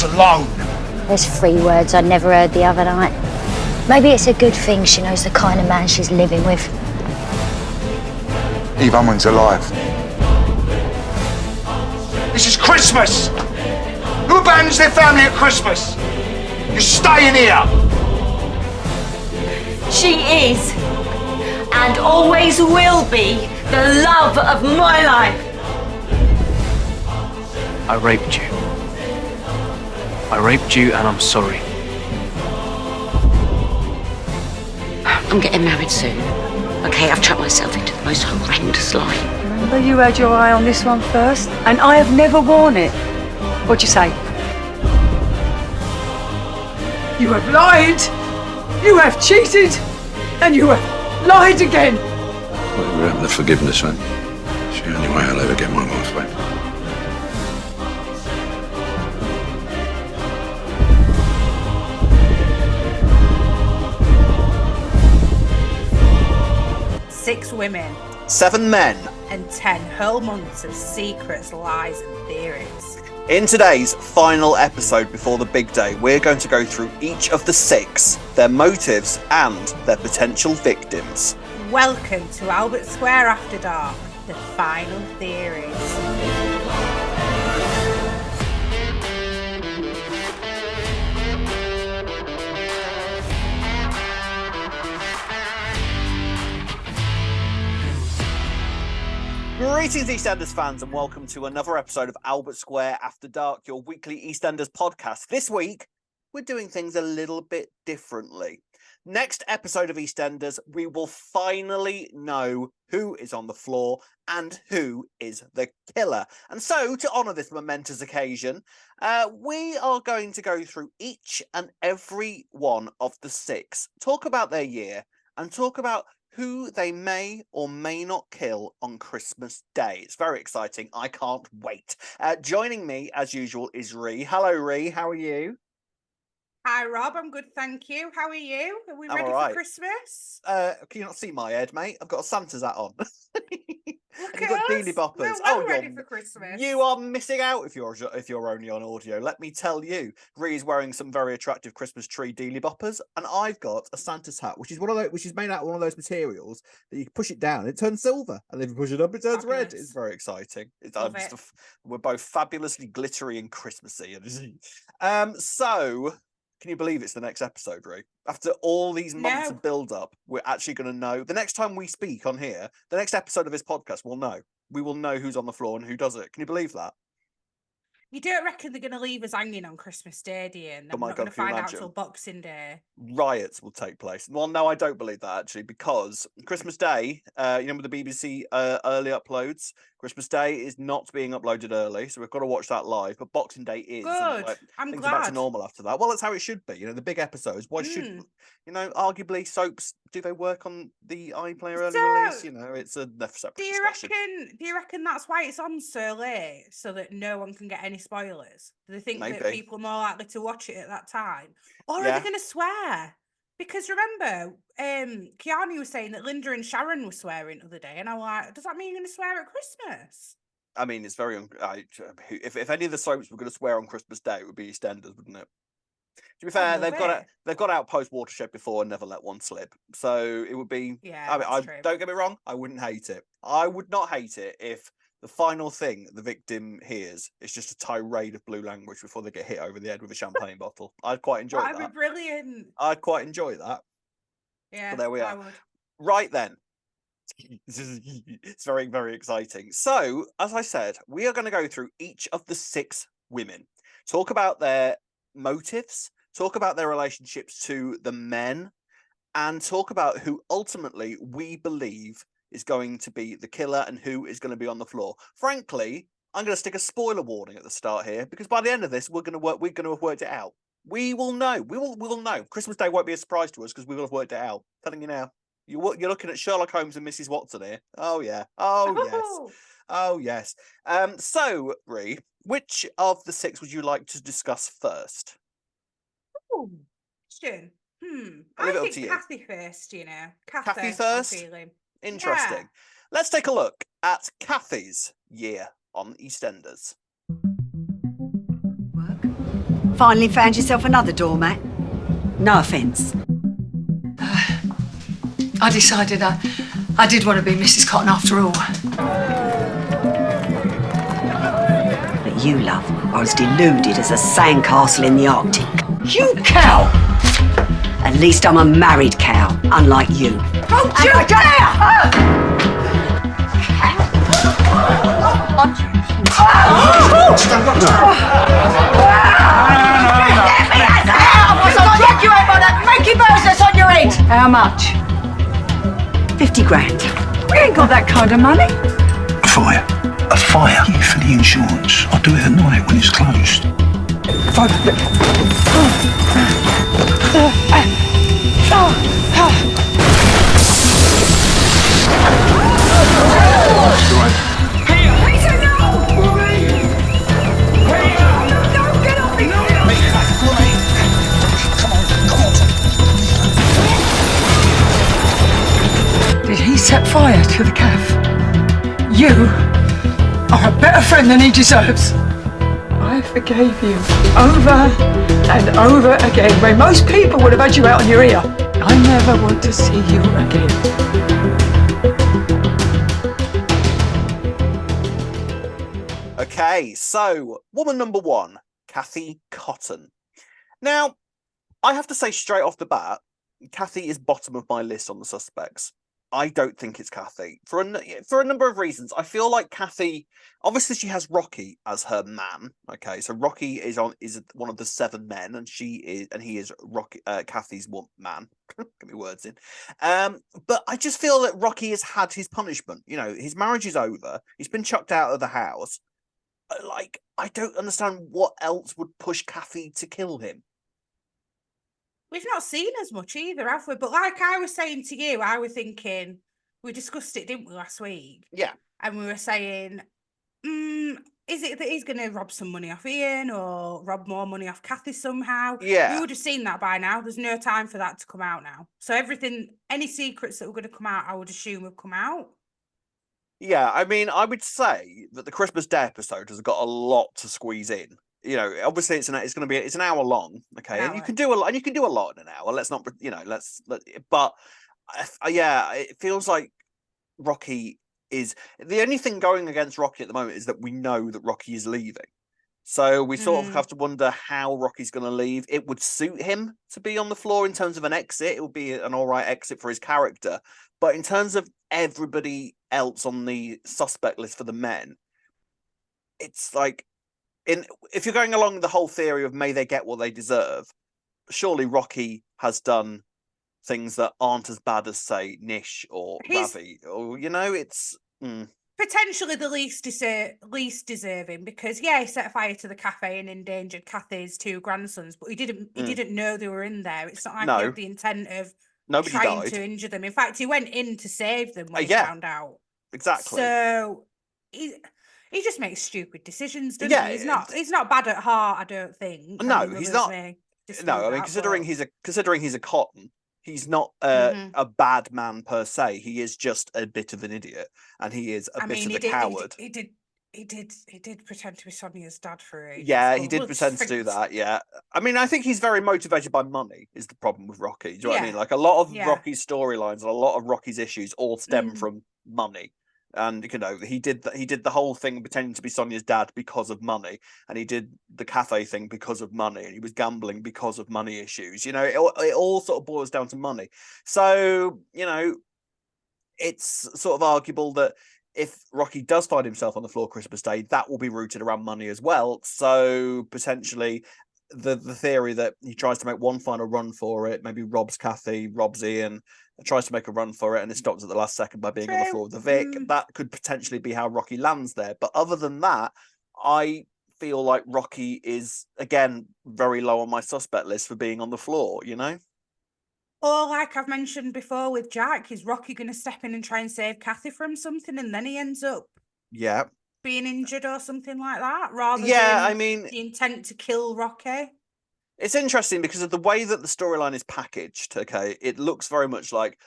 alone. There's 3 words I never heard the other night. Maybe it's a good thing she knows the kind of man she's living with. Eve Unwin's alive. This is Christmas! Who abandons their family at Christmas? You're staying here! She is, and always will be, the love of my life. I raped you. I raped you and I'm sorry. I'm getting married soon. Okay, I've trapped myself into the most horrendous lie. Remember, you had your eye on this one first, and I have never worn it. What'd you say? You have lied, you have cheated, and you have lied again. Whatever happened to forgiveness, man? It's the only way I'll ever get my wife back. Six women, 7 men, and 10 whole months of secrets, lies, and theories. In today's final episode before the big day, we're going to go through each of the 6, their motives, and their potential victims. Welcome to Albert Square After Dark, the final theories. Greetings, EastEnders fans, and welcome to another episode of Albert Square After Dark, your weekly EastEnders podcast. This week, we're doing things a little bit differently. Next episode of EastEnders, we will finally know who is on the floor and who is the killer. And so, to honour this momentous occasion, we are going to go through each and every one of the 6, talk about their year, and talk about who they may or may not kill on Christmas Day. It's very exciting. I can't wait. Joining me, as usual, is Ree. Hello, Ree. How are you? Hi, Rob. I'm good, thank you. How are you? Are we I'm ready all right. for Christmas? Can you not see my head, mate? I've got a Santa's hat on. Look And you've got at Deely us. Boppers. We're ready for Christmas. You are missing out if you're only on audio. Let me tell you, Ree's wearing some very attractive Christmas tree Deely Boppers, and I've got a Santa's hat, which is made out of one of those materials that you can push it down, it turns silver, and if you push it up, it turns red. It's very exciting. We're both fabulously glittery and Christmassy. So. Can you believe it's the next episode, Ree? After all these months of build-up, we're actually going to know. The next time we speak on here, the next episode of this podcast, we'll know. We will know who's on the floor and who does it. Can you believe that? You don't reckon they're going to leave us hanging on Christmas Day, do you? And then we're not going to find out till Boxing Day. Riots will take place. Well, no, I don't believe that, actually, because Christmas Day, with the BBC early uploads, Christmas Day is not being uploaded early, so we've got to watch that live, but Boxing Day is. Good. I'm things glad. are back to normal after that. Well, that's how it should be. The big episodes. Why should, arguably soaps, do they work on the iPlayer early release? It's a separate discussion. Do you reckon that's why it's on so late, so that no one can get any spoilers? Do they think that people are more likely to watch it at that time? Or are they going to swear? Because remember, Keanu was saying that Linda and Sharon were swearing the other day, and I'm like, does that mean you're going to swear at Christmas? I mean, it's very... if any of the soaps were going to swear on Christmas Day, it would be EastEnders, wouldn't it? To be fair, they've got out post Watershed before and never let one slip. So it would be... Yeah, true. Don't get me wrong, I wouldn't hate it. I would not hate it if the final thing the victim hears is just a tirade of blue language before they get hit over the head with a champagne bottle. I'd quite enjoy that. That'd be brilliant. I'd quite enjoy that. Yeah, but there we are. I would. Right then. It's very, very exciting. So, as I said, we are going to go through each of the 6 women, talk about their motives, talk about their relationships to the men, and talk about who ultimately we believe is going to be the killer and who is going to be on the floor. Frankly, I'm going to stick a spoiler warning at the start here, because by the end of this, we're going to have worked it out. We will know. We will know. Christmas Day won't be a surprise to us because we will have worked it out. Telling you now. You're looking at Sherlock Holmes and Mrs. Watson here. Oh yeah. Oh yes. Oh yes. So Ree, which of the 6 would you like to discuss first? Oh, question. I think Kathy first. Kathy first. Interesting. Yeah. Let's take a look at Kathy's year on EastEnders. Work, Finally found yourself another doormat? No offence. I decided I did want to be Mrs. Cotton after all. But you, love, are as deluded as a sandcastle in the Arctic. You cow! At least I'm a married cow, unlike you. Don't you dare! How much? 50 grand. We ain't got that kind of money. A fire. A fire. You for the insurance. I'll do it at night when it's closed. Did he set fire to the calf? You are a better friend than he deserves. I forgave you over and over again when most people would have had you out on your ear. I never want to see you again. Okay, so woman number one, Kathy Cotton. Now, I have to say straight off the bat, Kathy is bottom of my list on the suspects. I don't think it's Kathy for a number of reasons. I feel like Kathy, obviously, she has Rocky as her man. Okay, so Rocky is one of the 7 men, and he is Kathy's man. Get me words in. But I just feel that Rocky has had his punishment. You know, his marriage is over. He's been chucked out of the house. Like, I don't understand what else would push Kathy to kill him. We've not seen as much either, have we? But like I was saying to you, I was thinking, we discussed it, didn't we, last week? Yeah. And we were saying, is it that he's going to rob some money off Ian or rob more money off Kathy somehow? Yeah. We would have seen that by now. There's no time for that to come out now. So any secrets that were going to come out, I would assume have come out. Yeah, I mean, I would say that the Christmas Day episode has got a lot to squeeze in. You know, obviously it's an hour long, okay, and you can do a lot in an hour. Let's not, but yeah, it feels like Rocky is the only thing going against Rocky at the moment is that we know that Rocky is leaving, so we sort of have to wonder how Rocky's going to leave. It would suit him to be on the floor in terms of an exit. It would be an all right exit for his character, but in terms of everybody else on the suspect list for the men, it's like. If you're going along the whole theory of may they get what they deserve, surely Rocky has done things that aren't as bad as, say, Nish or Ravi, or it's potentially the least deserving because he set fire to the cafe and endangered Kathy's 2 grandsons, but he didn't know they were in there. It's not like he had the intent of trying to injure them. In fact, he went in to save them when he found out. Exactly. So he just makes stupid decisions, doesn't he? He's not bad at heart, I don't think. No, he's not. No, I mean, considering he's a Cotton, he's not a bad man per se. He is just a bit of an idiot, and he is a bit of a coward. He did pretend to be Sonia's dad for ages. Yeah, he did pretend to do that. Yeah, I mean, I think he's very motivated by money. Is the problem with Rocky? Do you know what I mean? Like a lot of Rocky's storylines and a lot of Rocky's issues all stem from money. And he did the whole thing pretending to be Sonia's dad because of money, and he did the cafe thing because of money, and he was gambling because of money issues. It all sort of boils down to money. So it's sort of arguable that if Rocky does find himself on the floor Christmas Day, that will be rooted around money as well. So potentially the theory that he tries to make one final run for it, maybe robs Kathy, robs Ian, tries to make a run for it, and it stops at the last second by being on the floor with the Vic. That could potentially be how Rocky lands there. But other than that, I feel like Rocky is, again, very low on my suspect list for being on the floor, Or like I've mentioned before with Jack, is Rocky going to step in and try and save Kathy from something, and then he ends up being injured or something like that, rather than the intent to kill Rocky? It's interesting because of the way that the storyline is packaged, okay? It looks very much like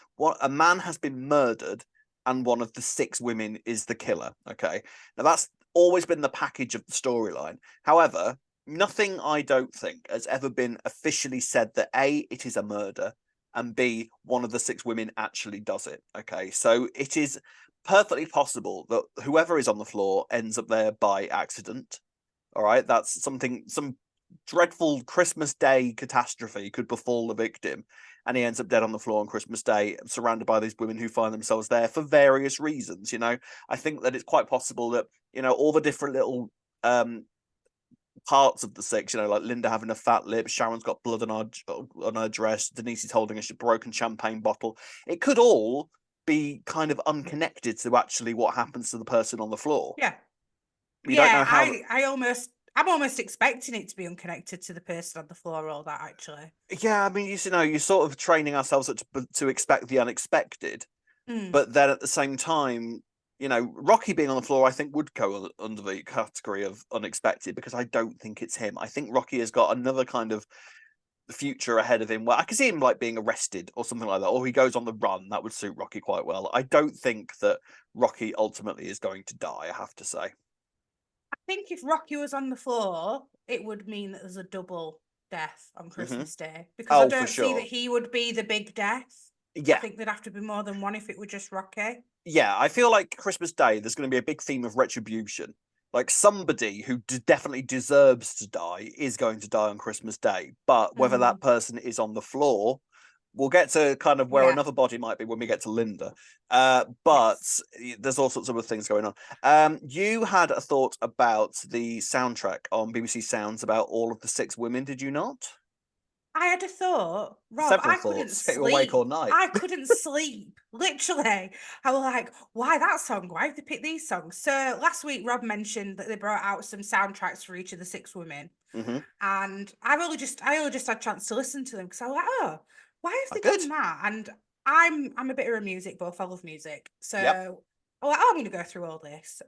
a man has been murdered and one of the 6 women is the killer, okay? Now, that's always been the package of the storyline. However, nothing, I don't think, has ever been officially said that A, it is a murder, and B, one of the 6 women actually does it. Okay, so it is perfectly possible that whoever is on the floor ends up there by accident. All right, that's something, some dreadful Christmas Day catastrophe could befall the victim, and he ends up dead on the floor on Christmas Day, surrounded by these women who find themselves there for various reasons. I think that it's quite possible that all the different little parts of the 6, like Linda having a fat lip, Sharon's got blood on her dress, Denise is holding a broken champagne bottle. It could all be kind of unconnected to actually what happens to the person on the floor. Yeah. We don't know how. I'm almost expecting it to be unconnected to the person on the floor. All that actually. Yeah, I mean, you're sort of training ourselves to expect the unexpected, but then at the same time, Rocky being on the floor, I think would go under the category of unexpected, because I don't think it's him. I think Rocky has got another kind of future ahead of him where I could see him like being arrested or something like that, or he goes on the run. That would suit Rocky quite well. I don't think that Rocky ultimately is going to die, I have to say. I think if Rocky was on the floor, it would mean that there's a double death on Christmas Day, because I don't see that he would be the big death. Yeah. I think there'd have to be more than one if it were just Rocky. Yeah, I feel like Christmas Day, there's going to be a big theme of retribution. Like somebody who definitely deserves to die is going to die on Christmas Day. But whether that person is on the floor, we'll get to kind of where another body might be when we get to Linda. But there's all sorts of other things going on. You had a thought about the soundtrack on BBC Sounds about all of the 6 women, did you not? I had a thought, Rob. Several I couldn't thoughts. sleep. You were awake all night. I couldn't sleep. Literally, I was like, "Why that song? Why have they picked these songs?" So last week, Rob mentioned that they brought out some soundtracks for each of the 6 women, and I only just had a chance to listen to them because I was like, "Oh, why have they done that?" And I'm a bit of a music buff. I love music, so I was like, "Oh, I'm going to go through all this."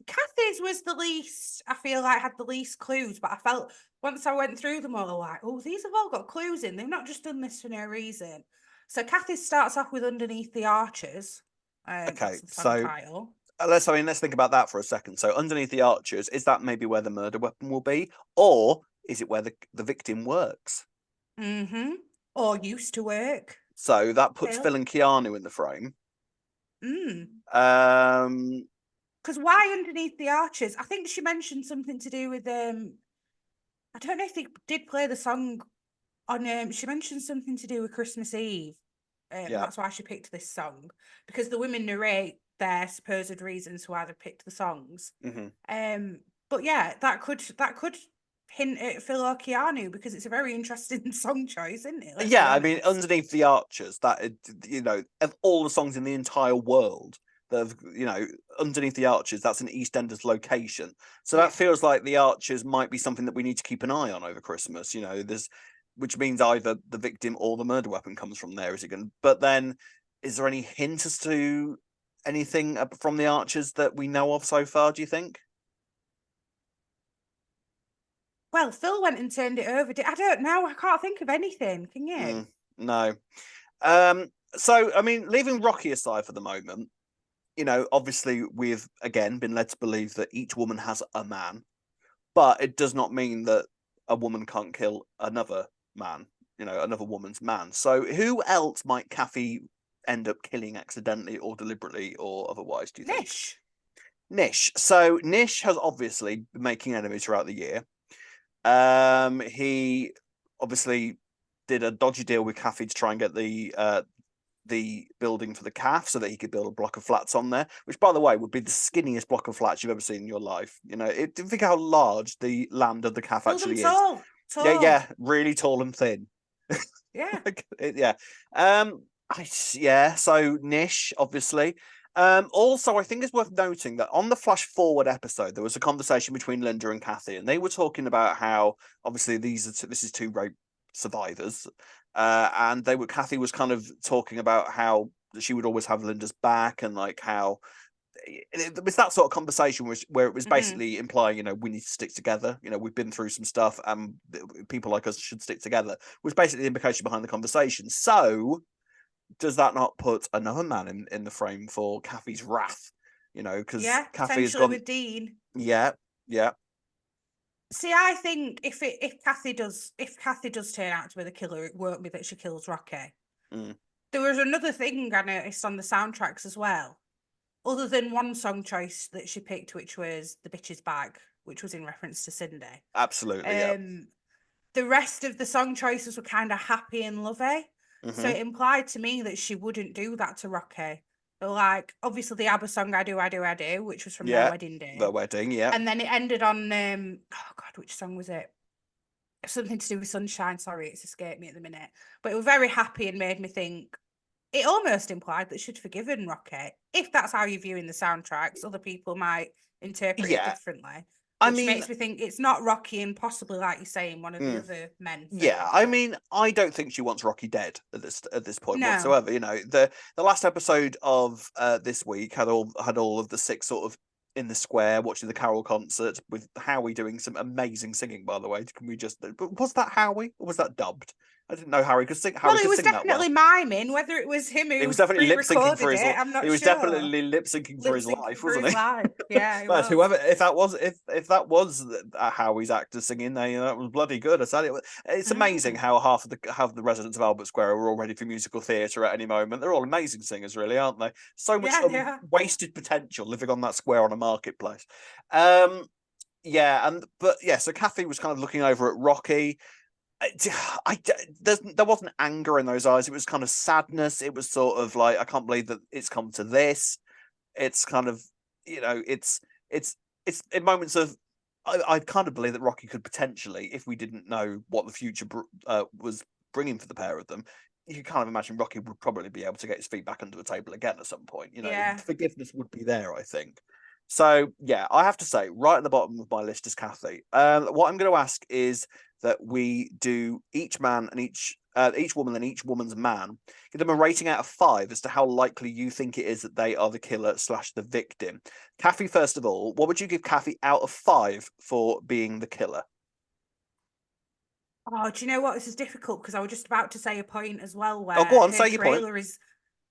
Kathy's was the least, I feel like, had the least clues, but I felt once I went through them all, like, oh, these have all got clues in. They've not just done this for no reason. So Kathy starts off with Underneath the Arches. Okay, so title. Let's think about that for a second. So Underneath the Arches, is that maybe where the murder weapon will be? Or is it where the victim works? Or used to work. So that puts Phil and Keanu in the frame. Because why Underneath the Arches? I think she mentioned something to do with I don't know if they did play the song on she mentioned something to do with Christmas Eve. That's why she picked this song, because the women narrate their supposed reasons why they picked the songs. But yeah, that could hint at Phil or Keanu, because it's a very interesting song choice, isn't it? I mean, Underneath the Arches, that of all the songs in the entire world, Underneath the Arches, that's an EastEnders location. So that feels like the Arches might be something that we need to keep an eye on over Christmas. Which means either the victim or the murder weapon comes from there. But then, is there any hint as to anything from the Arches that we know of so far, do you think? Well, Phil went and turned it over. I don't know. I can't think of anything. Can you? No. So, I mean, leaving Rocky aside for the moment, obviously we've, again, been led to believe that each woman has a man, but it does not mean that a woman can't kill another man, another woman's man. So who else might Kathy end up killing accidentally or deliberately or otherwise, do you think? Nish. So Nish has obviously been making enemies throughout the year. He obviously did a dodgy deal with Kathy to try and get the building for the calf so that he could build a block of flats on there, which, by the way, would be the skinniest block of flats you've ever seen in your life. Think how large the land of the calf actually is. Tall. Yeah, really tall and thin. Yeah. So Nish, obviously. Also, I think it's worth noting that on the Flash Forward episode, there was a conversation between Linda and Kathy, and they were talking about how, obviously, this is 2 rape survivors, and Kathy was kind of talking about how she would always have Linda's back, and like how it was that sort of conversation where it was basically implying, we need to stick together. We've been through some stuff, and people like us should stick together. Was basically the implication behind the conversation. So, does that not put another man in the frame for Kathy's wrath? Because Kathy has gone with Dean. Yeah. See, I think if Kathy does turn out to be the killer, it won't be that she kills Rocky. There was another thing I noticed on the soundtracks as well, other than one song choice that she picked, which was "The Bitch's Bag," which was in reference to Cindy. Absolutely, yeah. The rest of the song choices were kind of happy and lovey, so it implied to me that she wouldn't do that to Rocky. Like, obviously, the ABBA song "I Do, I Do, I Do," which was from their wedding day. The wedding, yeah. And then it ended on oh god, which song was it? Something to do with sunshine. Sorry, it's escaped me at the minute. But it was very happy and made me think. It almost implied that she'd forgiven Rocky. If that's how you're viewing the soundtracks, other people might interpret it differently. Which makes me think it's not Rocky and possibly, like you're saying, one of the other men. Yeah, I mean, I don't think she wants Rocky dead at this point whatsoever. You know, the last episode of this week had all of the six sort of in the square watching the Carol concert with Howie doing some amazing singing. By the way, can we just? But was that Howie or was that dubbed? I didn't know Harry could sing. Well, it was definitely miming. Whether it was him who it was definitely lip syncing for his life. I'm not sure. He was definitely lip syncing for his life, wasn't he? Yeah, but whoever, if that was Howie's actor singing, that was bloody good. I said it. It's amazing how half of the residents of Albert Square are all ready for musical theatre at any moment. They're all amazing singers, really, aren't they? So much wasted potential living on that square on a marketplace. So Kathy was kind of looking over at Rocky. There wasn't anger in those eyes. It was kind of sadness. It was sort of like, I can't believe that it's come to this. It's kind of, it's in moments of, I kind of believe that Rocky could potentially, if we didn't know what the future was bringing for the pair of them, you kind of imagine Rocky would probably be able to get his feet back under the table again at some point. Forgiveness would be there, I think. So yeah, I have to say, right at the bottom of my list is Kathy. What I'm going to ask is that we do each man and each woman and each woman's man, give them a rating out of 5 as to how likely you think it is that they are the killer / the victim. Kathy, first of all, what would you give Kathy out of 5 for being the killer? Oh, do you know what? This is difficult because I was just about to say a point as well where go on, say your point.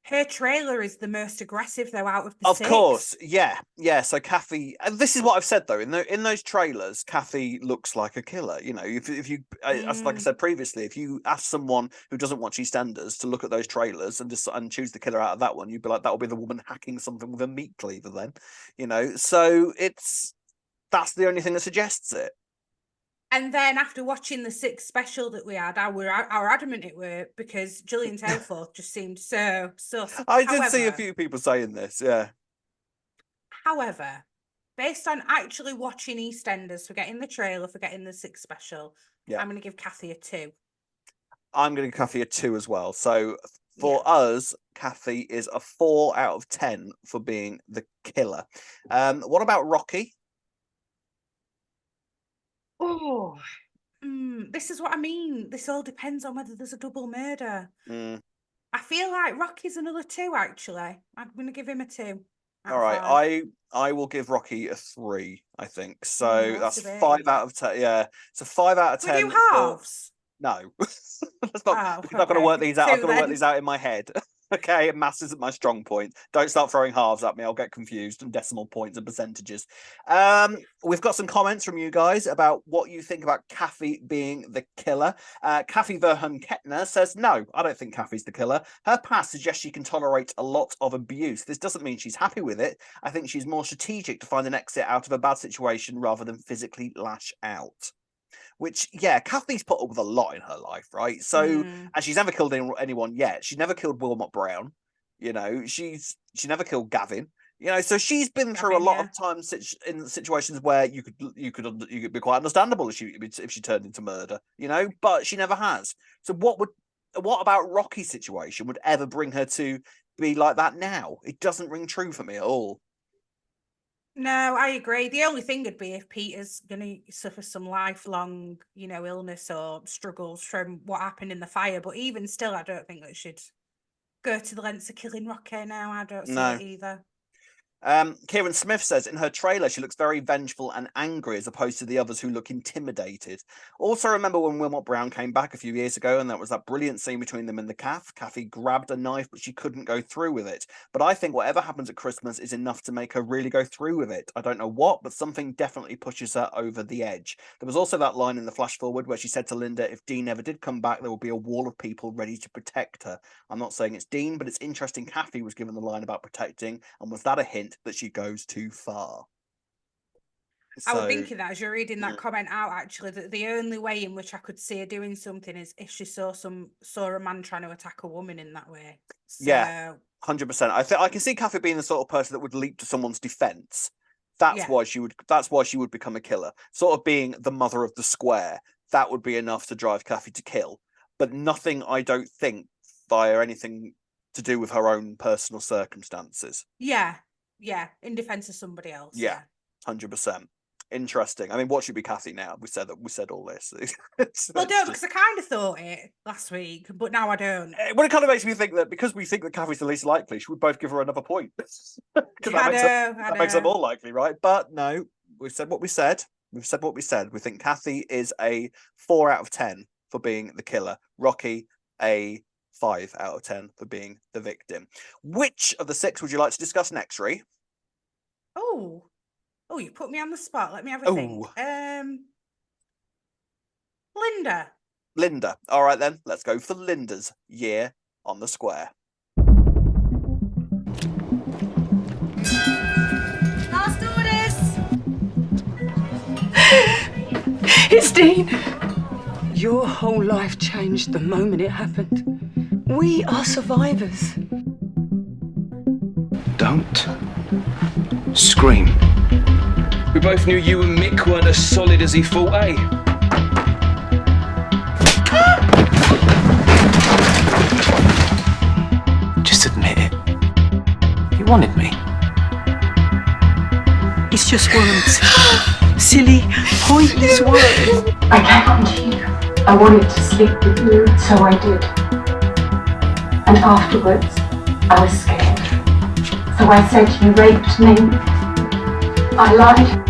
Her trailer is the most aggressive, though, out of the Of 6. course, yeah. So Kathy, this is what I've said though. In those trailers, Kathy looks like a killer. If you, like I said previously, if you ask someone who doesn't watch EastEnders to look at those trailers and choose the killer out of that one, you'd be like, that will be the woman hacking something with a meat cleaver. Then, so that's the only thing that suggests it. And then after watching the 6th special that we had, our adamant it were because Gillian Tailforth just seemed so. I did see a few people saying this, yeah. However, based on actually watching EastEnders, forgetting the trailer, forgetting the 6th special, I'm going to give Kathy a 2. I'm going to give Kathy a 2 as well. So for us, Kathy is a 4 out of 10 for being the killer. What about Rocky? Oh, this is what I mean. This all depends on whether there's a double murder. I feel like Rocky's another 2, actually. I'm going to give him a 2. All right, I will give Rocky a 3, I think. So that's 5 out of 10. Yeah, so 5 out of 10. We do halves? No. That's not, we're not going to work these out. I'm going to work these out in my head. Okay, maths isn't my strong point. Don't start throwing halves at me. I'll get confused and decimal points and percentages. We've got some comments from you guys about what you think about Kathy being the killer. Kathy Verhun Kettner says, no, I don't think Kathy's the killer. Her past suggests she can tolerate a lot of abuse. This doesn't mean she's happy with it. I think she's more strategic to find an exit out of a bad situation rather than physically lash out. Which, yeah, Kathy's put up with a lot in her life, right? So, and she's never killed anyone yet. She never killed Wilmot Brown. She never killed Gavin. So she's been through a lot of times in situations where you could be quite understandable if she turned into murder. But she never has. So what about Rocky's situation would ever bring her to be like that now? It doesn't ring true for me at all. No, I agree. The only thing would be if Peter's going to suffer some lifelong, illness or struggles from what happened in the fire. But even still, I don't think that should go to the lengths of killing Rocky now. I don't see it either. Kieran Smith says in her trailer she looks very vengeful and angry as opposed to the others who look intimidated. Also remember when Wilmot Brown came back a few years ago and that was that brilliant scene between them in the cafe. Kathy grabbed a knife but she couldn't go through with it. But I think whatever happens at Christmas is enough to make her really go through with it. I don't know what, but something definitely pushes her over the edge. There was also that line in the flash forward where she said to Linda, if Dean ever did come back, there will be a wall of people ready to protect her. I'm not saying it's Dean, but it's interesting Kathy was given the line about protecting, and was that a hint that she goes too far? I was thinking that as you're reading that comment out, actually, that the only way in which I could see her doing something is if she saw a man trying to attack a woman in that way. So... Yeah, 100%. I can see Kathy being the sort of person that would leap to someone's defense. That's why she would become a killer. Sort of being the mother of the square. That would be enough to drive Kathy to kill. But nothing, I don't think, via anything to do with her own personal circumstances. Yeah, in defense of somebody else. Yeah, 100%. Interesting. I mean, what should be Kathy now? We said all this. Well, no, because I kind of thought it last week, but now I don't. Well, it kind of makes me think that because we think that Kathy's the least likely, should we both give her another point? That makes her more likely, right? But no, we said what we said. We've said what we said. We think Kathy is a 4 out of 10 for being the killer. Rocky, a 5 out of 10 for being the victim. Which of the 6 would you like to discuss next, Ree? Oh, you put me on the spot. Let me have a think. Linda. All right, then. Let's go for Linda's year on the square. Last orders! It's Dean. Your whole life changed the moment it happened. We are survivors. Don't scream. We both knew you and Mick weren't as solid as he thought, eh? Just admit it. You wanted me. It's just words. Silly, pointless words. I came on to you. I wanted to sleep with you, so I did. And afterwards, I was scared. So I said you raped me. I lied.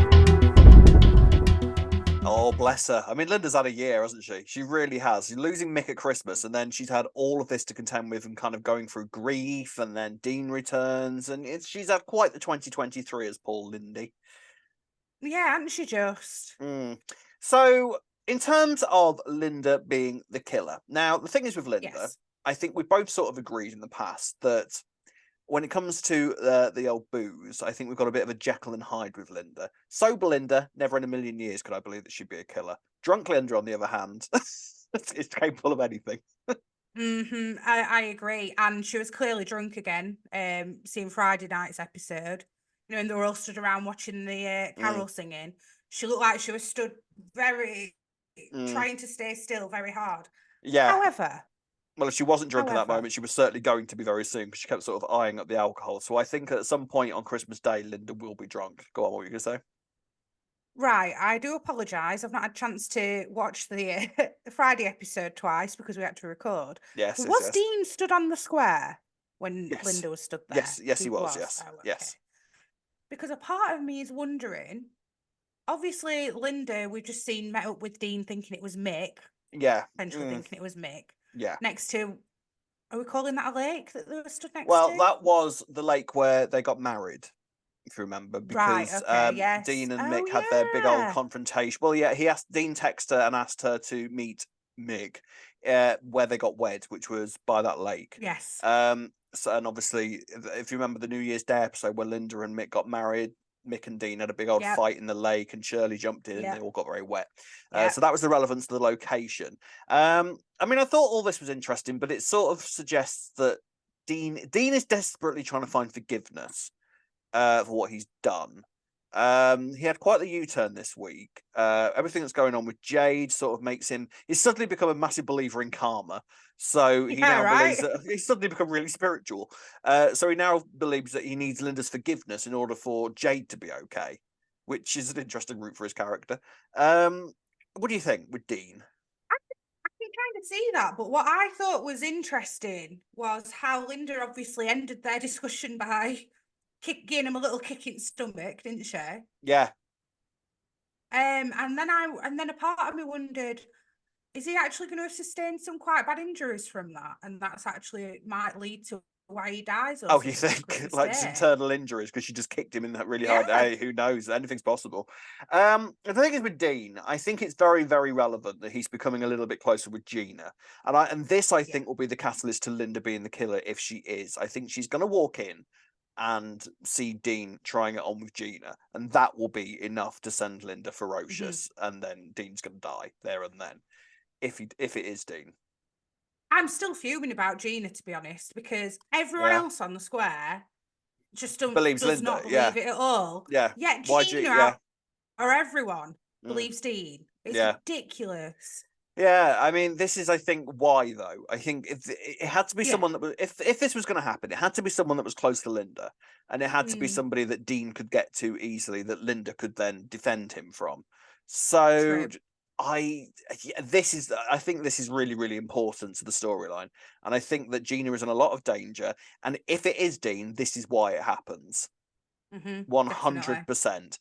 Oh, bless her. I mean, Linda's had a year, hasn't she? She really has. She's losing Mick at Christmas, and then she's had all of this to contend with and kind of going through grief, and then Dean returns, and she's had quite the 2023 as Paul Lindy. Yeah, hasn't she just? So, in terms of Linda being the killer, now, the thing is with Linda, I think we both sort of agreed in the past that when it comes to the old booze, I think we've got a bit of a Jekyll and Hyde with Linda. Sober Linda, never in a million years could I believe that she'd be a killer. Drunk Linda, on the other hand, is capable of anything. I agree. And she was clearly drunk again, seeing Friday night's episode. You know, and they were all stood around watching the carol singing. She looked like she was stood very, trying to stay still very hard. Yeah. However... Well, if she wasn't drunk at that moment, she was certainly going to be very soon because she kept sort of eyeing up the alcohol. So I think at some point on Christmas Day, Linda will be drunk. Go on, what were you going to say? Right, I do apologise. I've not had a chance to watch the Friday episode twice because we had to record. Yes. But was Dean stood on the square when Linda was stood there? Yes, he was. Yes, Oh, okay. yes. Because a part of me is wondering, obviously, Linda, we've just seen met up with Dean thinking it was Mick. Yeah. Potentially thinking it was Mick. Yeah. Next to, are we calling that a lake that they were stood next to? Well, that was the lake where they got married, if you remember, because yes. Dean and Mick had their big old confrontation. Well, yeah, Dean texted her and asked her to meet Mick where they got wed, which was by that lake. Yes. So, and obviously, if you remember the New Year's Day episode where Linda and Mick got married, Mick and Dean had a big old fight in the lake and Shirley jumped in and they all got very wet. So that was the relevance to the location. I mean, I thought all this was interesting, but it sort of suggests that Dean is desperately trying to find forgiveness for what he's done. He had quite the U-turn this week. Everything that's going on with Jade sort of makes him... He's suddenly become a massive believer in karma. So he believes that he's suddenly become really spiritual. So he now believes that he needs Linda's forgiveness in order for Jade to be okay, which is an interesting route for his character. What do you think with Dean? I can kind of see that, but what I thought was interesting was how Linda obviously ended their discussion by giving him a little kick in the stomach, didn't she? Yeah. And then a part of me wondered, is he actually going to have sustained some quite bad injuries from that? And that's actually might lead to why he dies. Or Oh, you think like internal injuries because she just kicked him in that really hard day? Who knows? Anything's possible. The thing is with Dean, I think it's very, very relevant that he's becoming a little bit closer with Gina, and this I think will be the catalyst to Linda being the killer if she is. I think she's going to walk in and see Dean trying it on with Gina, and that will be enough to send Linda ferocious, and then Dean's going to die there and then. If it is Dean. I'm still fuming about Gina, to be honest, because everyone else on the square just does Linda, not believe it at all. Yeah. Yet Gina or everyone believes Dean. It's ridiculous. Yeah, I mean, this is, I think, why though. I think it had to be someone that was, if this was going to happen, it had to be someone that was close to Linda, and it had to be somebody that Dean could get to easily, that Linda could then defend him from. So. I think this is really, really important to the storyline, and I think that Gina is in a lot of danger, and if it is Dean, this is why it happens. 100%.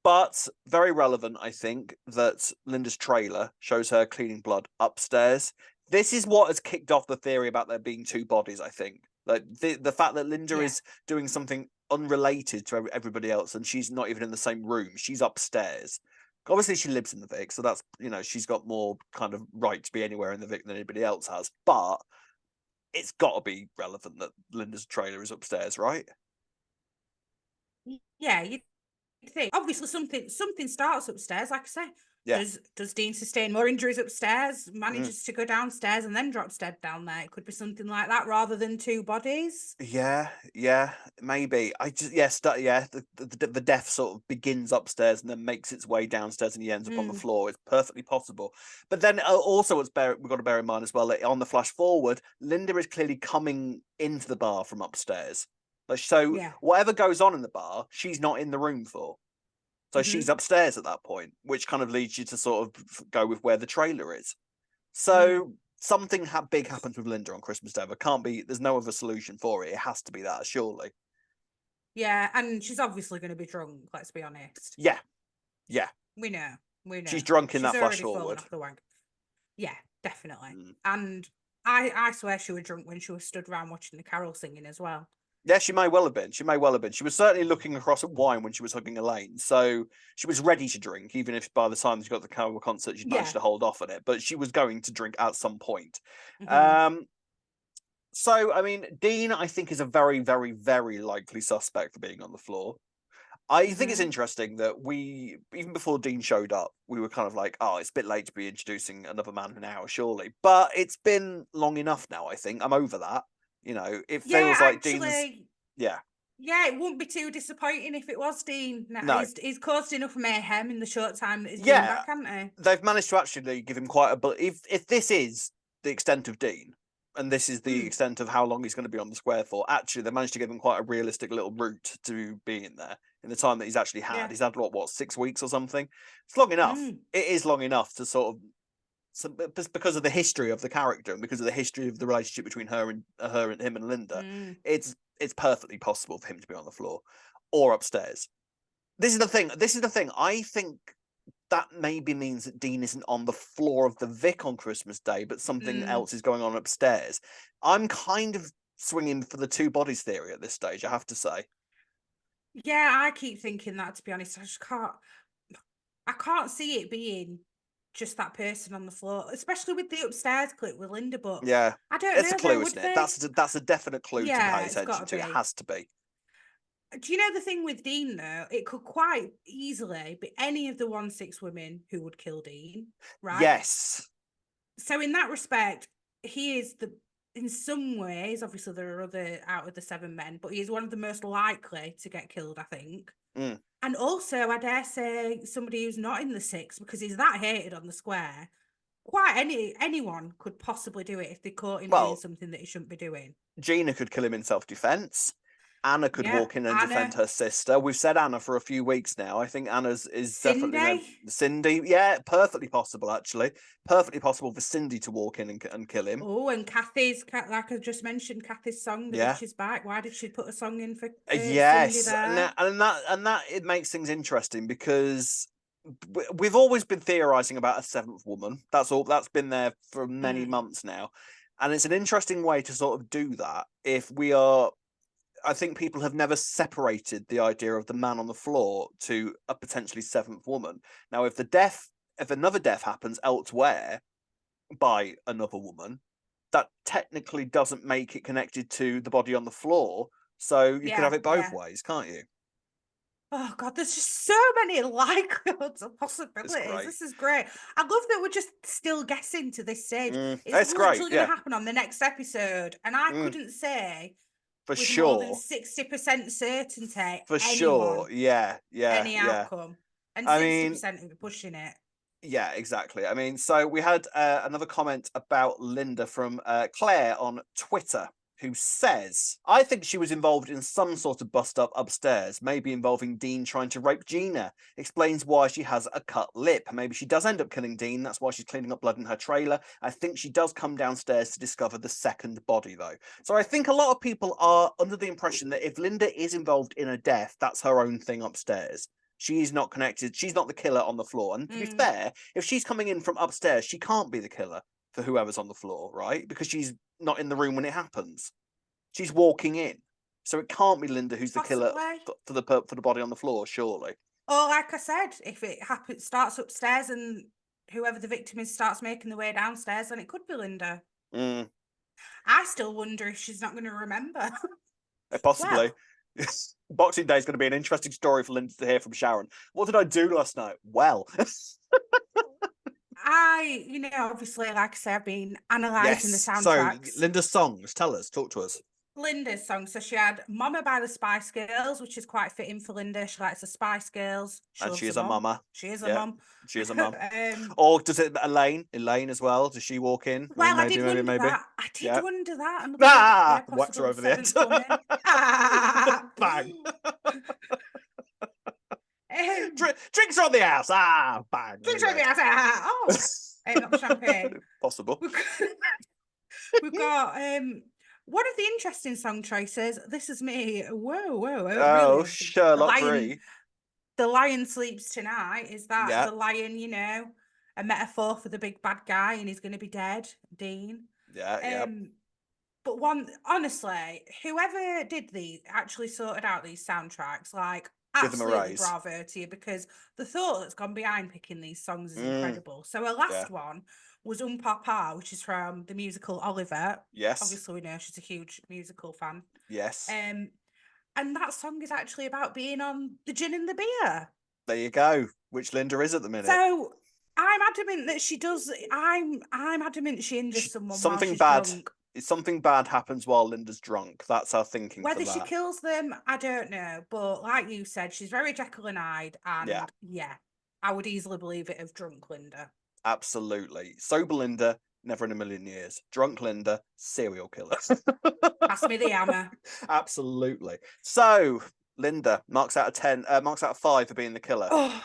But very relevant, I think, that Linda's trailer shows her cleaning blood upstairs. This is what has kicked off the theory about there being two bodies, I think. Like the fact that Linda is doing something unrelated to everybody else, and she's not even in the same room. She's upstairs. Obviously, she lives in the Vic, so that's, she's got more kind of right to be anywhere in the Vic than anybody else has. But it's got to be relevant that Linda's trailer is upstairs, right? Yeah, you'd think. Obviously, something starts upstairs, like I say. Yeah. Does Dean sustain more injuries upstairs, manages to go downstairs and then drops dead down there? It could be something like that rather than two bodies. Yeah, maybe. The death sort of begins upstairs and then makes its way downstairs and he ends up on the floor. It's perfectly possible. But then also we've got to bear in mind as well that on the flash forward, Linda is clearly coming into the bar from upstairs. So whatever goes on in the bar, she's not in the room for. So she's upstairs at that point, which kind of leads you to sort of go with where the trailer is. So something big happens with Linda on Christmas Day. There's no other solution for it. It has to be that, surely. Yeah, and she's obviously going to be drunk, let's be honest. Yeah. We know. She's drunk in that flash forward. Yeah, definitely. And I swear she was drunk when she was stood around watching the carol singing as well. Yeah, she may well have been. She was certainly looking across at wine when she was hugging Elaine. So she was ready to drink, even if by the time she got to the Carol concert, she'd managed to hold off on it. But she was going to drink at some point. So, I mean, Dean, I think, is a very, very, very likely suspect for being on the floor. I think it's interesting that even before Dean showed up, we were kind of like, oh, it's a bit late to be introducing another man now, surely. But it's been long enough now, I think. I'm over that. It feels like Dean's... Yeah, it wouldn't be too disappointing if it was Dean. No. He's caused enough mayhem in the short time that he's been back, hasn't he? They've managed to actually give him quite a... If this is the extent of Dean, and this is the extent of how long he's going to be on the square for, actually, they managed to give him quite a realistic little route to being there in the time that he's actually had. He's had, 6 weeks or something? It's long enough. It is long enough to sort of... because of the history of the character and because of the history of the relationship between her and him and Linda, it's perfectly possible for him to be on the floor or upstairs. This is the thing. I think that maybe means that Dean isn't on the floor of the Vic on Christmas Day, but something else is going on upstairs. I'm kind of swinging for the two bodies theory at this stage, I have to say. Yeah, I keep thinking that, to be honest. I can't see it being just that person on the floor, especially with the upstairs clip with Linda. But I don't know. It's a clue, isn't it? That's a definite clue to pay attention to. It has to be. Do you know the thing with Dean though? It could quite easily be any of the 1-6 women who would kill Dean, right? Yes. So in that respect, he is in some ways, obviously there are other out of the 7 men, but he is one of the most likely to get killed, I think. And also, I dare say, somebody who's not in the 6, because he's that hated on the square. Quite anyone could possibly do it if they caught him doing something that he shouldn't be doing. Gina could kill him in self-defense. Anna could walk in and defend her sister. We've said Anna for a few weeks now. I think Anna's is definitely Cindy. Yeah, perfectly possible actually. Perfectly possible for Cindy to walk in and kill him. Oh, and Kathy's, like I just mentioned, Kathy's song, The Bitch Is Back. Why did she put a song in for yes, Cindy there? and that it makes things interesting because we've always been theorizing about a seventh woman. That's been there for many months now, and it's an interesting way to sort of do that. If we are, I think people have never separated the idea of the man on the floor to a potentially seventh woman. Now, if another death happens elsewhere by another woman, that technically doesn't make it connected to the body on the floor. So you could have it both ways, can't you? Oh God, there's just so many likelihoods of possibilities. This is great. I love that we're just still guessing to this stage. It's literally going to happen on the next episode, and I couldn't say for with sure more than 60% certainty. For sure, any outcome, and 60% of pushing it. Yeah, exactly. I mean, so we had another comment about Linda from Claire on Twitter, who says, I think she was involved in some sort of bust up upstairs, maybe involving Dean trying to rape Gina. Explains why she has a cut lip. Maybe she does end up killing Dean. That's why she's cleaning up blood in her trailer. I think she does come downstairs to discover the second body, though. So I think a lot of people are under the impression that if Linda is involved in a death, that's her own thing upstairs. She's not connected. She's not the killer on the floor. And to be fair, if she's coming in from upstairs, she can't be the killer for whoever's on the floor, right? Because she's not in the room when it happens. She's walking in. So it can't be Linda who's the killer for the body on the floor, surely. Or like I said, if it starts upstairs and whoever the victim is starts making the way downstairs, then it could be Linda. I still wonder if she's not going to remember. Possibly. Well. Boxing Day is going to be an interesting story for Linda to hear from Sharon. What did I do last night? Well. Obviously, like I say, I've been analysing the soundtracks. So, Linda's songs, talk to us. Linda's song. So she had Mama by the Spice Girls, which is quite fitting for Linda. She likes the Spice Girls. And she is a mama. She is a mum. She is a mum. Or does it Elaine as well? Does she walk in? Well, I did wonder that. I did wonder that. Whacked her over the head. Bang. Drinks are on the house. Bang. Drinks are on the house. Not the champagne. Possible. We've got one of the interesting song choices. This is me. Whoa. Oh, Sherlock Ree. The lion sleeps tonight. Is that the lion, a metaphor for the big bad guy and he's going to be dead, Dean? Yeah. But honestly, whoever did these actually sorted out these soundtracks, like, absolutely bravo to you, because the thought that's gone behind picking these songs is incredible. So our last one was Papa, which is from the musical Oliver. Yes. Obviously, we know she's a huge musical fan. Yes. And that song is actually about being on the gin and the beer. There you go. Which Linda is at the minute. So I'm adamant that she does. I'm adamant she injures someone. Something while she's bad. Drunk. Something bad happens while Linda's drunk. That's our thinking. Whether she kills them, I don't know. But like you said, she's very Jekyll and Hyde, and I would easily believe it of drunk Linda. Absolutely. Sober Linda, never in a million years. Drunk Linda, serial killer. Pass me the hammer. Absolutely. So Linda marks out of 5 for being the killer. Oh,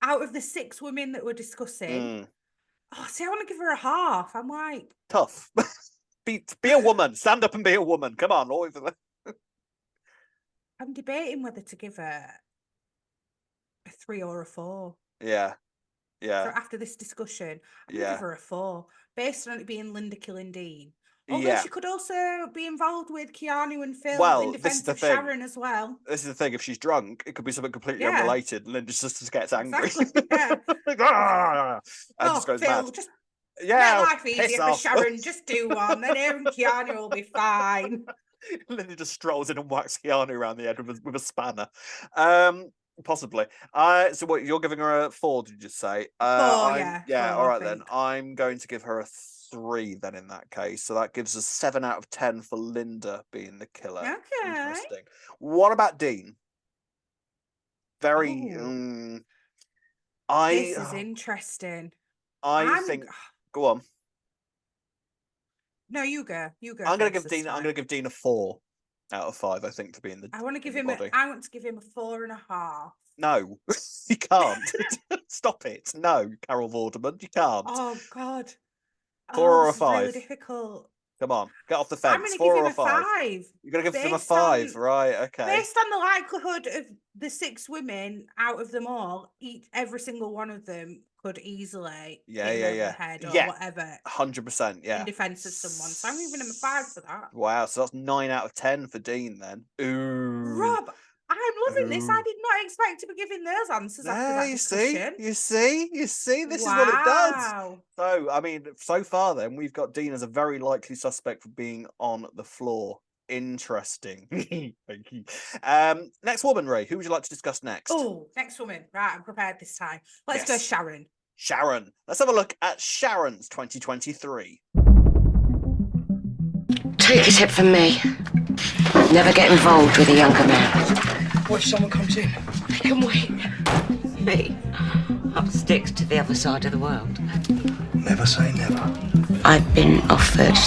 out of the 6 women that we're discussing, I want to give her a half. I'm like, tough. Be a woman. Stand up and be a woman. Come on, always. I'm debating whether to give her a 3 or a 4. Yeah. So after this discussion, I'm gonna give her a 4, based on it being Linda killing Dean. Although she could also be involved with Keanu and Phil in defense of Sharon as well. This is the thing. If she's drunk, it could be something completely unrelated. Linda just gets angry. Exactly. Yeah. And just goes Phil, mad. Just make life easier for Sharon. Just do one. Then her and Keanu will be fine. Linda just strolls in and whacks Keanu around the head with a spanner. Possibly. So what, you're giving her a 4, did you say? 4, yeah. All right, then. I'm going to give her a 3 then in that case. So that gives us 7 out of 10 for Linda being the killer. Okay. Interesting. What about Dean? This is interesting. I think. Go on. No, you go. I'm going to give Dean a 4. out of 5, I think, to be in the. I want to give him. body. I want to give him a 4.5. No, you can't. Stop it. No, Carol Vorderman, you can't. Oh God. 4 or a this is 5? really difficult. Come on, get off the fence. I'm going to 4 give him or a 5? 5. You're going to give them a Based 5, on- right? Okay. Based on the likelihood of the 6 women out of them all, every single one of them could easily hit him over the head or whatever 100%, yeah. in defense of someone. So I'm giving him a 5 for that. Wow, so that's 9 out of 10 for Dean then. Ooh. Rob, I'm loving this. I did not expect to be giving those answers after that discussion. You see, this is what it does. Wow. So, I mean, so far then, we've got Dean as a very likely suspect for being on the floor. Interesting. Thank you. Next woman, Ray, who would you like to discuss next? Oh, next woman. Right, I'm prepared this time. Let's go Sharon. Sharon. Let's have a look at Sharon's 2023. Take a tip from me. Never get involved with a younger man. What if someone comes in? They can wait. Me? Up sticks to the other side of the world. Never say never. I've been offered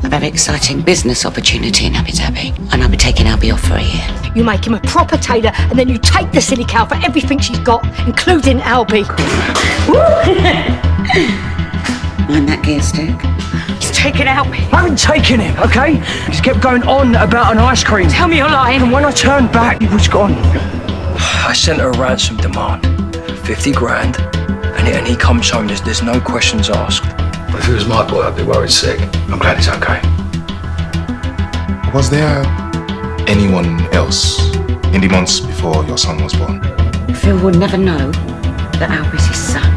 a very exciting business opportunity in Abu Dhabi, and I'll be taking Albie off for a year. You make him a proper tailor, and then you take the silly cow for everything she's got, including Albie. Mind that gear stick? He's taken Albie. I haven't taken him, okay? He's kept going on about an ice cream. Tell me you're lying. And when I turned back, he was gone. I sent her a ransom demand, 50 grand, and he comes home. There's no questions asked. Well, if it was my boy, I'd be worried sick. I'm glad he's okay. Was there anyone else in the months before your son was born? Phil would never know that Albie's his son.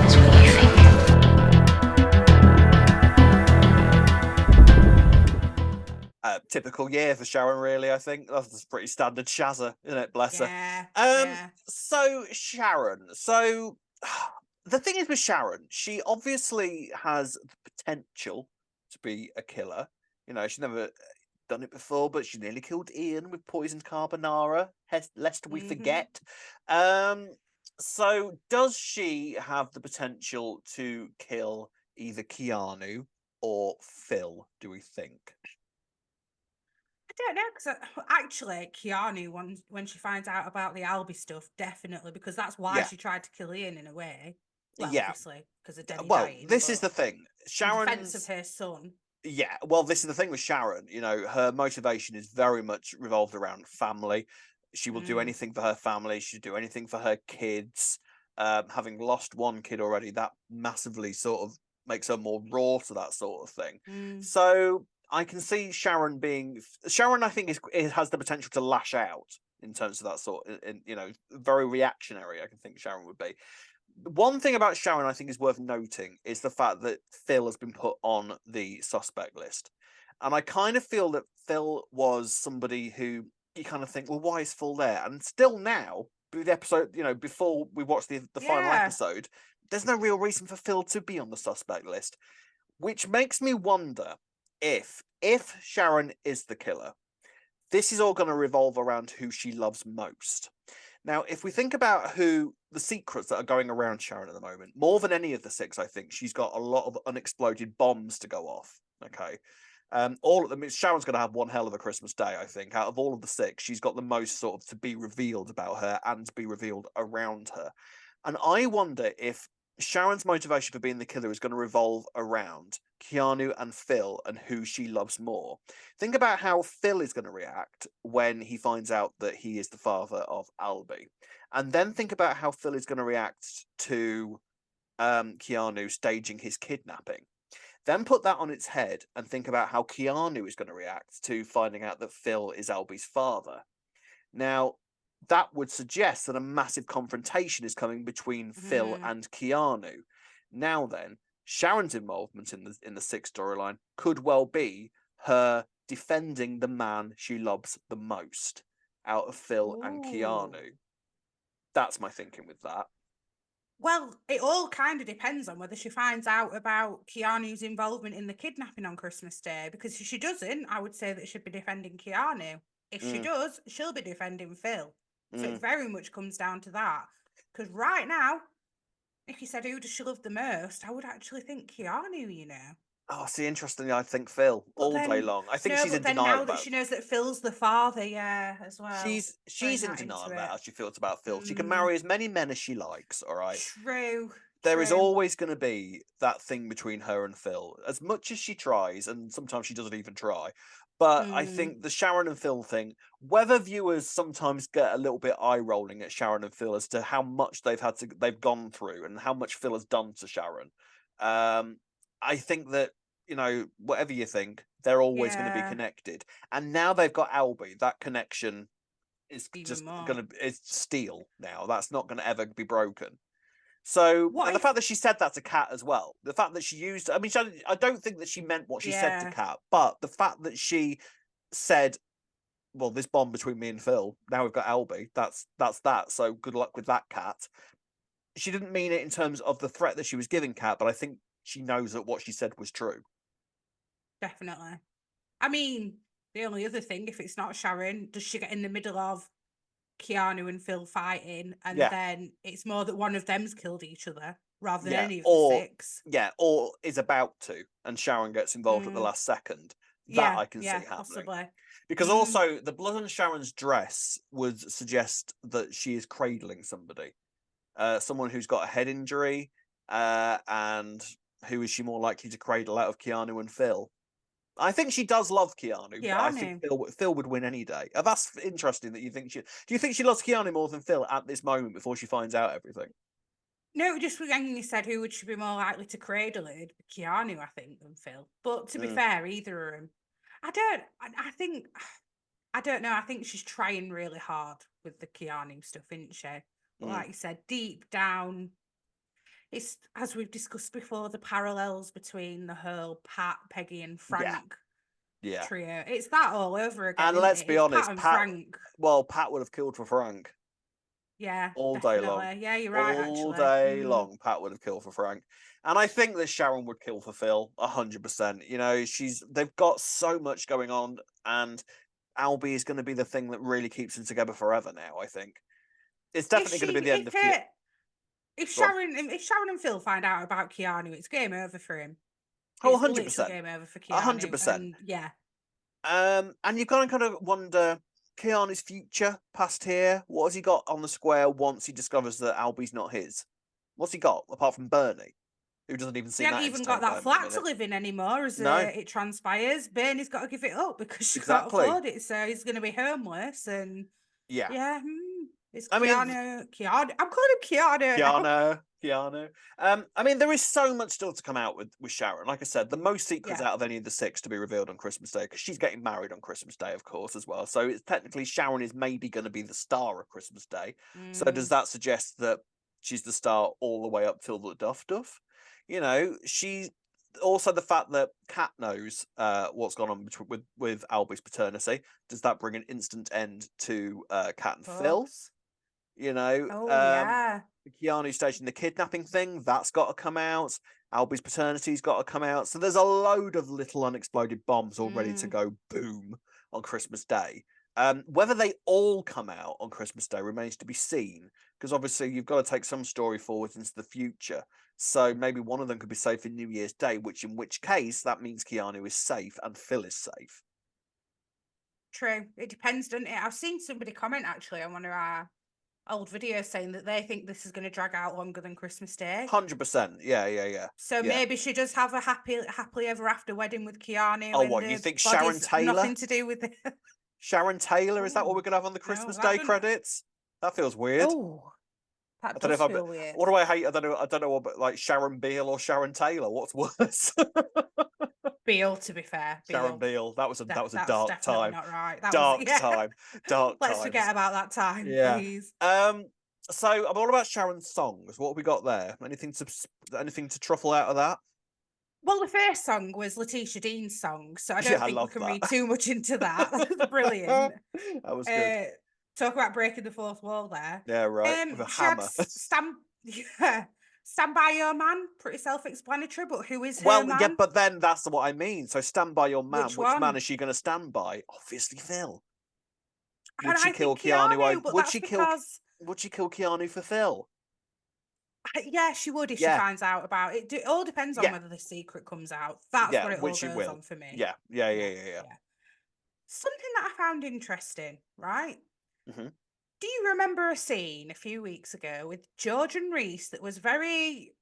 That's what you think. Typical year for Sharon, really, I think. That's pretty standard Shazza, isn't it? Bless her. So, Sharon. So, the thing is with Sharon, she obviously has the potential to be a killer. You know, she's never done it before, but she nearly killed Ian with poisoned carbonara, lest we forget. So, does she have the potential to kill either Keanu or Phil, do we think? I don't know, because actually, Keanu, when she finds out about the Albie stuff, definitely, because that's why she tried to kill Ian in a way. Well, obviously, because of Denny dying. This is the thing. Sharon's... In defense of her son. Yeah, well, this is the thing with Sharon. You know, her motivation is very much revolved around family. She will do anything for her family. She'll do anything for her kids. Having lost one kid already, that massively sort of makes her more raw to that sort of thing. So I can see Sharon being... Sharon, I think, has the potential to lash out in terms of that sort of, you know, very reactionary, I can think Sharon would be. One thing about Sharon I think is worth noting is the fact that Phil has been put on the suspect list. And I kind of feel that Phil was somebody who you kind of think, well, why is Phil there? And still now, the episode, you know, before we watch the final episode, there's no real reason for Phil to be on the suspect list. Which makes me wonder if Sharon is the killer, this is all going to revolve around who she loves most. Now, if we think about who the secrets that are going around Sharon at the moment, more than any of the 6, I think she's got a lot of unexploded bombs to go off. Okay, all of them. Sharon's going to have one hell of a Christmas day. I think out of all of the 6, she's got the most sort of to be revealed about her and to be revealed around her. And I wonder if Sharon's motivation for being the killer is going to revolve around Keanu and Phil and who she loves more. Think about how Phil is going to react when he finds out that he is the father of Albie. And then think about how Phil is going to react to Keanu staging his kidnapping. Then put that on its head and think about how Keanu is going to react to finding out that Phil is Albie's father. Now, that would suggest that a massive confrontation is coming between Phil and Keanu. Now then, Sharon's involvement in the 6th storyline could well be her defending the man she loves the most out of Phil and Keanu. That's my thinking with that. Well, it all kind of depends on whether she finds out about Keanu's involvement in the kidnapping on Christmas Day, because if she doesn't, I would say that she'd be defending Keanu. If she does, she'll be defending Phil. So it very much comes down to that. Because right now, if you said who does she love the most, I would actually think Keanu, you know. Oh, see, interestingly, I think Phil all day long. I think she's in denial now about that she knows that Phil's the father, as well. She's in denial about how she feels about Phil. She can marry as many men as she likes, all right? True. There is always going to be that thing between her and Phil, as much as she tries, and sometimes she doesn't even try. But I think the Sharon and Phil thing, whether viewers sometimes get a little bit eye rolling at Sharon and Phil as to how much they've gone through and how much Phil has done to Sharon, I think that, whatever you think, they're always going to be connected. And now they've got Albie. That connection is just going to it's steel now. That's not going to ever be broken. So, and the fact that she said that to Kat as well, the fact that she used, I mean, I don't think that she meant what she said to Kat, but the fact that she said, well, this bond between me and Phil, now we've got Albie, that's that. So good luck with that, Kat. She didn't mean it in terms of the threat that she was giving Kat, but I think she knows that what she said was true. Definitely. I mean, the only other thing, if it's not Sharon, does she get in the middle of Keanu and Phil fighting, and then it's more that one of them's killed each other rather than any of the six? Yeah, or is about to, and Sharon gets involved at the last second. That I can see happening. Possibly. Because also, the blood on Sharon's dress would suggest that she is cradling somebody. Someone who's got a head injury, and who is she more likely to cradle out of Keanu and Phil? I think she does love Keanu, but I think Phil would win any day. That's interesting that you think she... Do you think she loves Keanu more than Phil at this moment before she finds out everything? No, just when you said who would she be more likely to cradle it, Keanu, I think, than Phil. But to be fair, either of them. I don't know. I think she's trying really hard with the Keanu stuff, isn't she? But like you said, deep down, it's, as we've discussed before, the parallels between the whole Pat, Peggy, and Frank trio. It's that all over again. And let's be honest, Pat and Frank. Well, Pat would have killed for Frank. Yeah, all day long. Yeah, you're right. All day long, Pat would have killed for Frank, and I think that Sharon would kill for Phil 100%. They've got so much going on, and Albie is going to be the thing that really keeps them together forever. Now, I think it's definitely going to be the end of. If Sharon and Phil find out about Keanu, it's game over for him. Oh, 100%. Game over for Keanu. 100%. Yeah. And you've got to kind of wonder Keanu's future past here. What has he got on the square once he discovers that Albie's not his? What's he got apart from Bernie, who doesn't even see that? He hasn't even got that flat to live in anymore, as it transpires. Bernie's got to give it up because she can't afford it, so he's going to be homeless. And it's Keanu. Keanu. I'm calling him Keanu. I mean, there is so much still to come out with Sharon. Like I said, the most secrets out of any of the six to be revealed on Christmas Day, because she's getting married on Christmas Day, of course, as well. So it's technically Sharon is maybe going to be the star of Christmas Day. So does that suggest that she's the star all the way up till the duff? She's also the fact that Kat knows what's gone on with Albie's paternity. Does that bring an instant end to Kat and Phil? The Keanu station, the kidnapping thing, that's got to come out. Albie's paternity's got to come out. So there's a load of little unexploded bombs all ready to go boom on Christmas Day. Whether they all come out on Christmas Day remains to be seen, because obviously you've got to take some story forward into the future. So maybe one of them could be safe in New Year's Day, in which case that means Keanu is safe and Phil is safe. True. It depends, doesn't it? I've seen somebody comment actually on one of our old videos saying that they think this is going to drag out longer than Christmas Day. 100%. Yeah. So maybe she does have a happily ever after wedding with Keanu. Oh, what, you think Sharon Taylor? Nothing to do with it. Sharon Taylor, is that what we're going to have on the Christmas Day credits? That feels weird. Oh, that does feel weird. What do I hate? I don't know what, like Sharon Beale or Sharon Taylor. What's worse? Beale, to be fair. Sharon Beale. That was a dark time. Not right. Dark time. Let's forget about that time, please. So I'm all about Sharon's songs. What have we got there? Anything to truffle out of that? Well, the first song was Letitia Dean's song, so I don't think we can read too much into that. That's brilliant. That was good. Talk about breaking the fourth wall there. Yeah, right. With a hammer. Stand by your man, pretty self-explanatory, but who is her man? Yeah, but then that's what I mean. So stand by your man. Which man is she going to stand by? Obviously, Phil. Would she kill Keanu? Would she kill Keanu for Phil? Yeah, she would if she finds out about it. It all depends on whether the secret comes out. That's what it all which it goes will. on for me. Yeah. Something that I found interesting, right? Mm-hmm. Do you remember a scene a few weeks ago with George and Reese that was very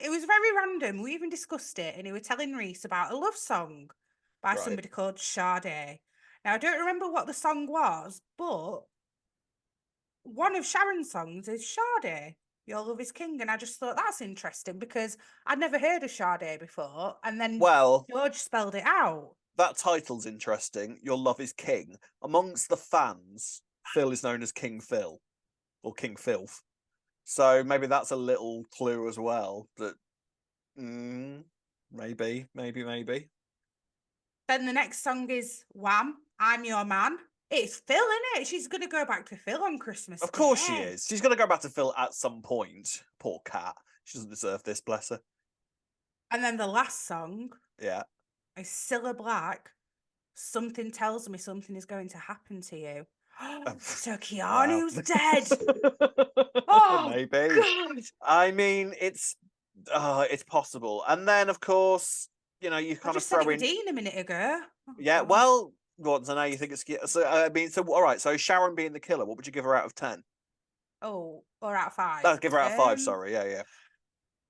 random. We even discussed it, and he was telling Reese about a love song by somebody called Sade. Now, I don't remember what the song was, but one of Sharon's songs is Sade, Your Love is King. And I just thought that's interesting because I'd never heard of Sade before. And then George spelled it out. That title's interesting. Your Love is King. Amongst the fans, Phil is known as King Phil or King Filth. So maybe that's a little clue as well that maybe. Then the next song is Wham, I'm Your Man. It's Phil, isn't it? She's going to go back to Phil on Christmas Of course she is. She's going to go back to Phil at some point. Poor cat. She doesn't deserve this, bless her. And then the last song is Cilla Black. Something tells me something is going to happen to you. So Keanu's dead. Maybe. God. I mean, it's possible. And then, of course, you kind of throw in Dean a minute ago. Yeah, well, so now you think it's so. I mean, so all right. So Sharon being the killer, what would you give her out of 10? Oh, or out of 5? I'd give her out of 5. Sorry, yeah.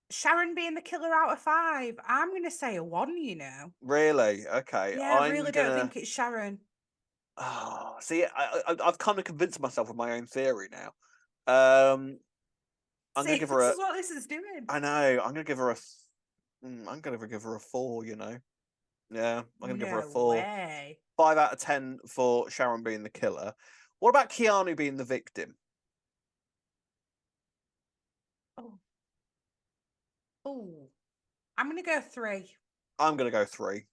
Sharon being the killer out of 5. I'm going to say a 1. Really? Okay. Yeah, I really don't think it's Sharon. Oh, see, I've kind of convinced myself of my own theory now. I'm going to give her This is what this is doing. I know. I'm going to give her a 4. Yeah, I'm going to give her a 4. Way. 5 out of 10 for Sharon being the killer. What about Keanu being the victim? Oh, I'm going to go 3. I'm going to go 3.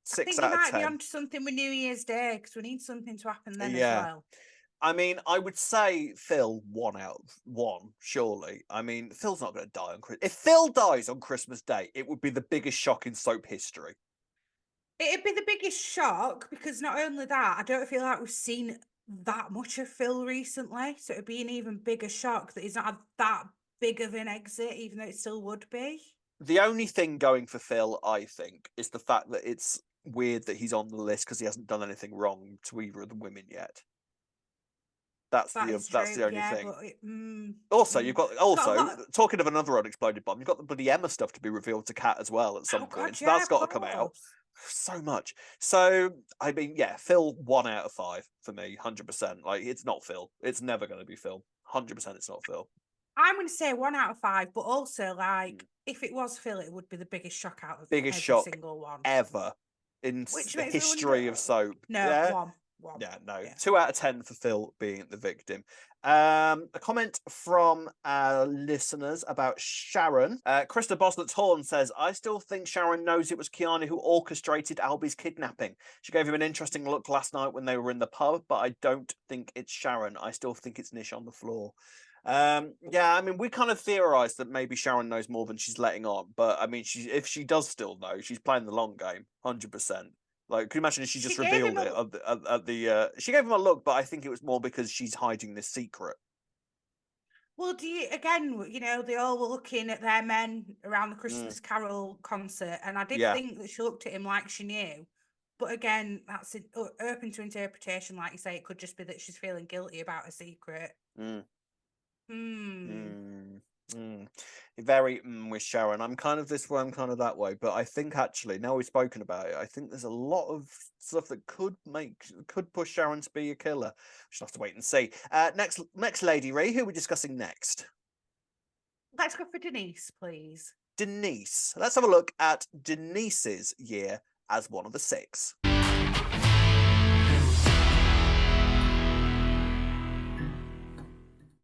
6 out of 10. I think you might be onto something with New Year's Day because we need something to happen then as well. I mean, I would say Phil 1 out of 1, surely. I mean, Phil's not going to die on Christmas. If Phil dies on Christmas Day, it would be the biggest shock in soap history. It'd be the biggest shock because not only that, I don't feel like we've seen that much of Phil recently. So it'd be an even bigger shock that he's not had that big of an exit, even though it still would be. The only thing going for Phil, I think, is the fact that it's weird that he's on the list because he hasn't done anything wrong to either of the women yet. That's the only thing. Also, you've got talking of another unexploded bomb. You've got the bloody Emma stuff to be revealed to Kat as well at some point. So that's got to come out. So much. So I mean, yeah, Phil 1 out of 5 for me, 100%. Like it's not Phil. It's never going to be Phil. 100%, it's not Phil. I'm going to say 1 out of 5, but also like if it was Phil, it would be the biggest shock out of biggest every shock single one ever in the history of soap. No, 1. Yeah, no. 2 out of 10 for Phil being the victim. A comment from our listeners about Sharon. Krista Boslett-Horn says, I still think Sharon knows it was Keanu who orchestrated Albie's kidnapping. She gave him an interesting look last night when they were in the pub, but I don't think it's Sharon. I still think it's Nish on the floor. Yeah, I mean, we kind of theorized that maybe Sharon knows more than she's letting on, but I mean, if she does still know, she's playing the long game, 100%. Like, can you imagine if she just revealed it at the she gave him a look, but I think it was more because she's hiding this secret. Well, they all were looking at their men around the Christmas Carol concert, and I did think that she looked at him like she knew. But again, that's open to interpretation. Like you say, it could just be that she's feeling guilty about a secret. Very with Sharon. I'm kind of this way, I'm kind of that way. But I think actually, now we've spoken about it, I think there's a lot of stuff that could push Sharon to be a killer. We'll have to wait and see. Next Lady Ree, who are we discussing next? Let's go for Denise, please. Denise. Let's have a look at Denise's year as one of the 6.